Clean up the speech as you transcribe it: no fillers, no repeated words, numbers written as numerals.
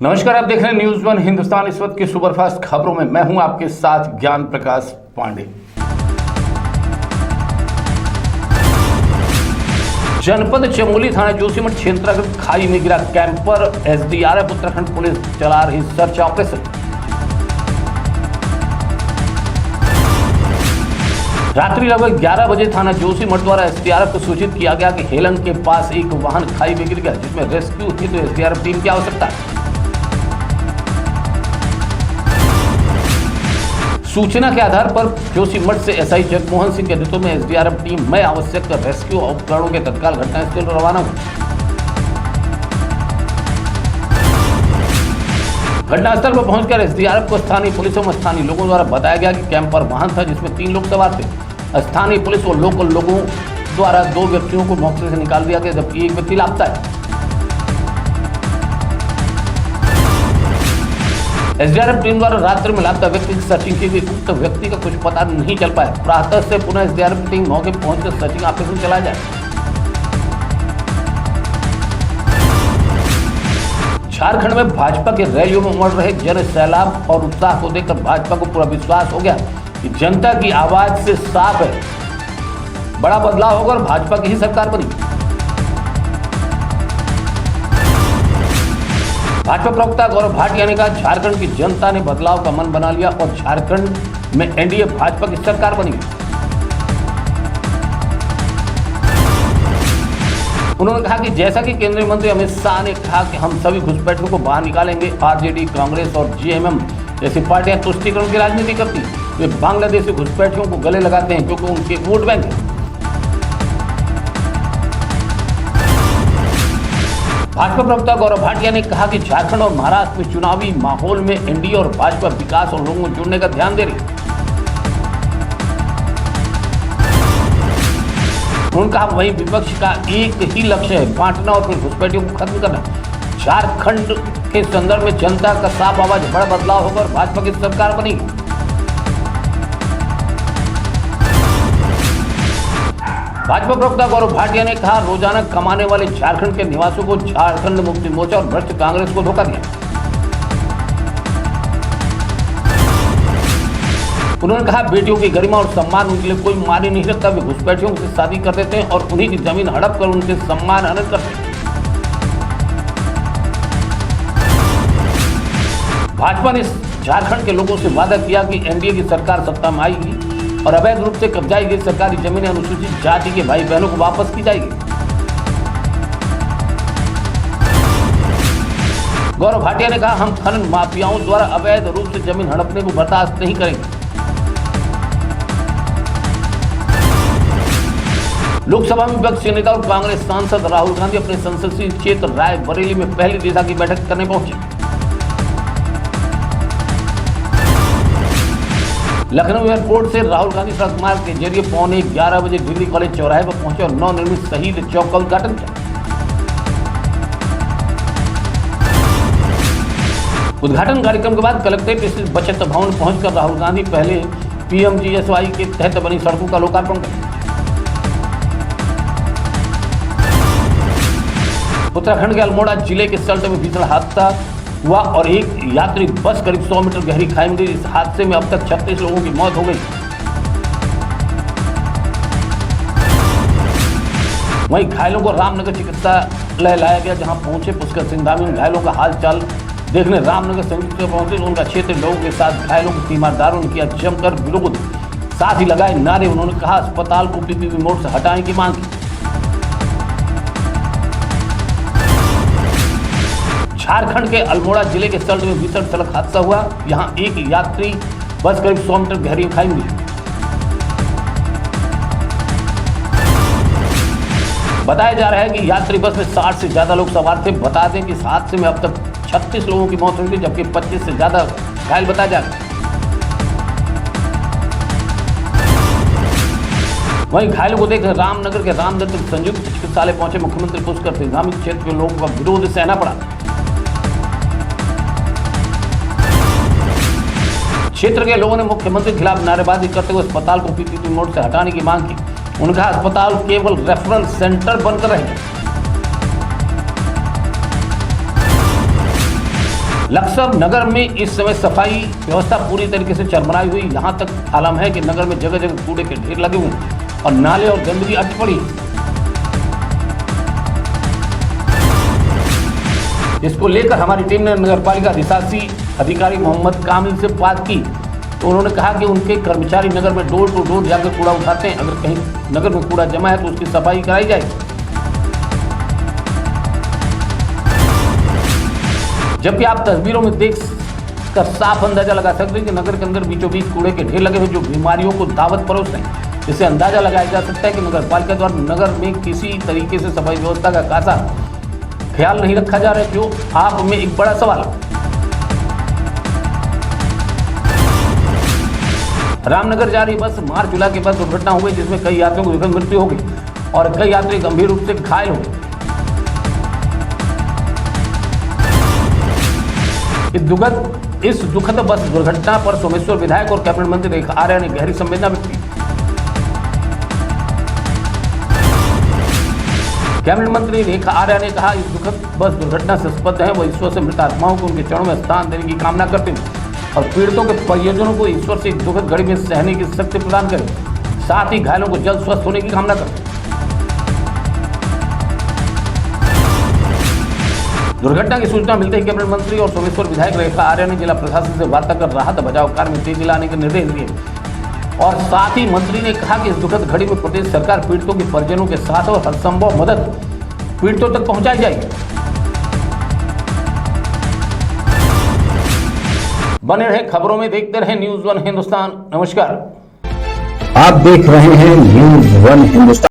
नमस्कार, आप देख रहे हैं न्यूज वन हिंदुस्तान। इस वक्त की सुपरफास्ट खबरों में मैं हूं आपके साथ ज्ञान प्रकाश पांडे। जनपद चमोली थाना जोशीमठ क्षेत्र खाई में गिरा कैंपर। एसडीआरएफ उत्तराखंड पुलिस चला रही सर्च ऑपरेशन। रात्रि लगभग 11 बजे थाना जोशीमठ द्वारा एसडीआरएफ को सूचित किया गया कि हेलन के पास एक वाहन खाई में गिर गया, जिसमें रेस्क्यू हेतु एसडीआरएफ टीम की आवश्यकता है। सूचना के आधार पर जोशीमठ से एसआई जगमोहन सिंह के नेतृत्व में एसडीआरएफ टीम में आवश्यक रेस्क्यू उपकरणों के तत्काल घटनास्थल पर रवाना हुई। घटनास्थल पर पहुंचकर एसडीआरएफ को स्थानीय पुलिस एवं स्थानीय लोगों द्वारा बताया गया कि कैंपर वाहन था, जिसमें 3 लोग सवार थे। स्थानीय पुलिस और लोकल लोगों द्वारा 2 व्यक्तियों को मौके से निकाल दिया गया, जबकि एक व्यक्ति लापता है। एसडीआरएफ टीम द्वारा रात्रि में लापता व्यक्ति की सर्चिंग की गई। उक्त व्यक्ति का कुछ पता नहीं चल पाया। प्रातः से पुनः एसडीआरएफ टीम मौके पहुंचकर सर्चिंग ऑपरेशन चलाया जाए। झारखंड में भाजपा के रैलियों में उमड़ रहे जन सैलाब और उत्साह को देखकर भाजपा को पूरा विश्वास हो गया कि जनता की आवाज से साफ है, बड़ा बदलाव होगा और भाजपा की ही सरकार बनी। भाजपा प्रवक्ता गौरव भाटिया ने कहा, झारखंड की जनता ने बदलाव का मन बना लिया और झारखंड में एनडीए भाजपा की सरकार बनी। उन्होंने कहा कि जैसा कि केंद्रीय मंत्री अमित शाह ने कहा कि हम सभी घुसपैठियों को बाहर निकालेंगे। आरजेडी, कांग्रेस और जेएमएम जैसी पार्टियां तुष्टीकरण की राजनीति करती। वे बांग्लादेशी घुसपैठियों को गले लगाते हैं क्योंकि उनके वोट बैंक है। भाजपा प्रवक्ता गौरव भाटिया ने कहा कि झारखंड और महाराष्ट्र में चुनावी माहौल में एनडीए और भाजपा विकास और लोगों को जुड़ने का ध्यान दे रही। उन्होंने कहा वही विपक्ष का एक ही लक्ष्य है, बांटना और फिर घुसपैठियों को खत्म करना। झारखंड के संदर्भ में जनता का साफ आवाज, बड़ा बदलाव होगा और भाजपा की सरकार बनेगी। भाजपा प्रवक्ता गौरव भाटिया ने कहा, रोजाना कमाने वाले झारखंड के निवासियों को झारखंड मुक्ति मोर्चा और भ्रष्ट कांग्रेस को धोखा दिया। उन्होंने कहा, बेटियों की गरिमा और सम्मान उनके लिए कोई मायने नहीं रखता। वे घुसपैठियों से शादी कर देते हैं और उन्हीं की जमीन हड़प कर उनके सम्मान हनन करते हैं। भाजपा ने झारखंड के लोगों से वादा किया कि एनडीए की सरकार सत्ता में आएगी और अवैध रूप से कब्जाई गई सरकारी जमीनें अनुसूचित जाति के भाई बहनों को वापस की जाएगी। गौरव भाटिया ने कहा, हम खनन माफियाओं द्वारा अवैध रूप से जमीन हड़पने को बर्दाश्त नहीं करेंगे। लोकसभा में विपक्ष के नेता और कांग्रेस सांसद राहुल गांधी अपने संसदीय क्षेत्र रायबरेली में पहली दिशा की बैठक करने पहुंचे। लखनऊ एयरपोर्ट से राहुल गांधी सड़क मार्ग के जरिए 11:15 बजे डिग्री कॉलेज चौराहे पर पहुंचे और नवनिर्मित शहीद चौक का उद्घाटन किया। उद्घाटन कार्यक्रम के बाद कलेक्ट्रेट स्थित बचत भवन पहुंचकर राहुल गांधी पहले पीएमजीएसवाई के तहत बनी सड़कों का लोकार्पण किया। उत्तराखंड के अल्मोड़ा जिले के सल्ट में भीषण हादसा हुआ और एक यात्री बस करीब 100 मीटर गहरी खाई में गिरी। इस हादसे में अब तक 36 लोगों की मौत हो गई। वहीं घायलों को रामनगर चिकित्सालय लाया गया, जहां पहुंचे पुष्कर सिंह धामी घायलों का हाल चाल देखने रामनगर संयुक्त पहुंचे। उनका क्षेत्रीय लोगों के साथ घायलों को तीमारदारों ने किया जमकर विरोध, साथ ही लगाए नारे। उन्होंने कहा, अस्पताल को पीपीपी मोड से हटाने की मांग की। झारखंड के अल्मोड़ा जिले के सल्ट में भीषण सड़क हादसा हुआ। यहां एक यात्री बस करीब 100 मीटर गहरी खाई में गिरी। बताया जा रहा है कि यात्री बस में 60 से ज्यादा लोग सवार थे। बता दें कि इस हादसे में अब तक 36 लोगों की मौत हुई, जबकि 25 से ज्यादा घायल बताया जा रहा है। वहीं घायलों को देखकर रामनगर के रामदत्त संयुक्त चिकित्सालय पहुंचे मुख्यमंत्री पुष्कर सिंह धामी। क्षेत्र के लोगों का विरोध सहना पड़ा। क्षेत्र के लोगों ने मुख्यमंत्री के खिलाफ नारेबाजी करते हुए अस्पताल को पीपीपी मोड से हटाने की मांग की। उन्होंने कहा, अस्पताल केवल रेफरल सेंटर बनकर रहेगा। लक्सर नगर में इस समय सफाई व्यवस्था पूरी तरीके से चरमराई हुई। यहाँ तक आलम है कि नगर में जगह जगह कूड़े के ढेर लगे हुए और नाले और गंदगी अट पड़ी। इसको लेकर हमारी टीम ने नगरपालिका अधिशासी अधिकारी मोहम्मद कामिल से बात की तो उन्होंने कहा कि उनके कर्मचारी नगर में डोर टू डोर जाकर कूड़ा उठाते हैं। अगर कहीं नगर में कूड़ा जमा है तो उसकी सफाई कराई जाए। जबकि आप तस्वीरों में देख कर साफ अंदाजा लगा सकते हैं कि नगर के अंदर बीचों बीच कूड़े के ढेर लगे हुए जो बीमारियों को दावत परोस रहे हैं। इससे अंदाजा लगाया जा सकता है कि नगरपालिका द्वारा नगर में किसी तरीके से सफाई व्यवस्था का खासा ख्याल नहीं रखा जा रहा है, जो आप में एक बड़ा सवाल है। रामनगर जा रही बस मार्च के बाद दुर्घटना हो गई जिसमें कई यात्रियों की दुर्घटना मृत्यु हो गई और कई यात्री गंभीर रूप से घायल हो गए। इस दुखद बस दुर्घटना पर सोमेश्वर विधायक और कैबिनेट मंत्री रेखा आर्या ने गहरी संवेदना व्यक्त की। कैबिनेट मंत्री रेखा आर्या ने कहा इस दुखद बस दुर्घटना से स्पष्ट है वो ईश्वर से मृत आत्माओं को उनके चरणों में स्थान देने की कामना करते हैं और पीड़ितों के परिजनों को ईश्वर से दुखद घड़ी में सहने की शक्ति प्रदान करे, साथ ही घायलों को जल्द स्वस्थ होने की कामना करते। दुर्घटना की सूचना मिलते ही कैबिनेट मंत्री और सोमेश्वर विधायक रेखा आर्या ने जिला प्रशासन से वार्ता कर राहत बचाव कार्य में तेजी लाने के निर्देश दिए और साथ ही मंत्री ने कहा कि इस दुखद घड़ी में प्रदेश सरकार पीड़ितों के परिजनों के साथ और हर संभव मदद पीड़ितों तक पहुंचाई जाएगी। बने रहे खबरों में, देखते रहे न्यूज़ 1 हिंदुस्तान। नमस्कार। आप देख रहे हैं न्यूज़ 1 हिंदुस्तान।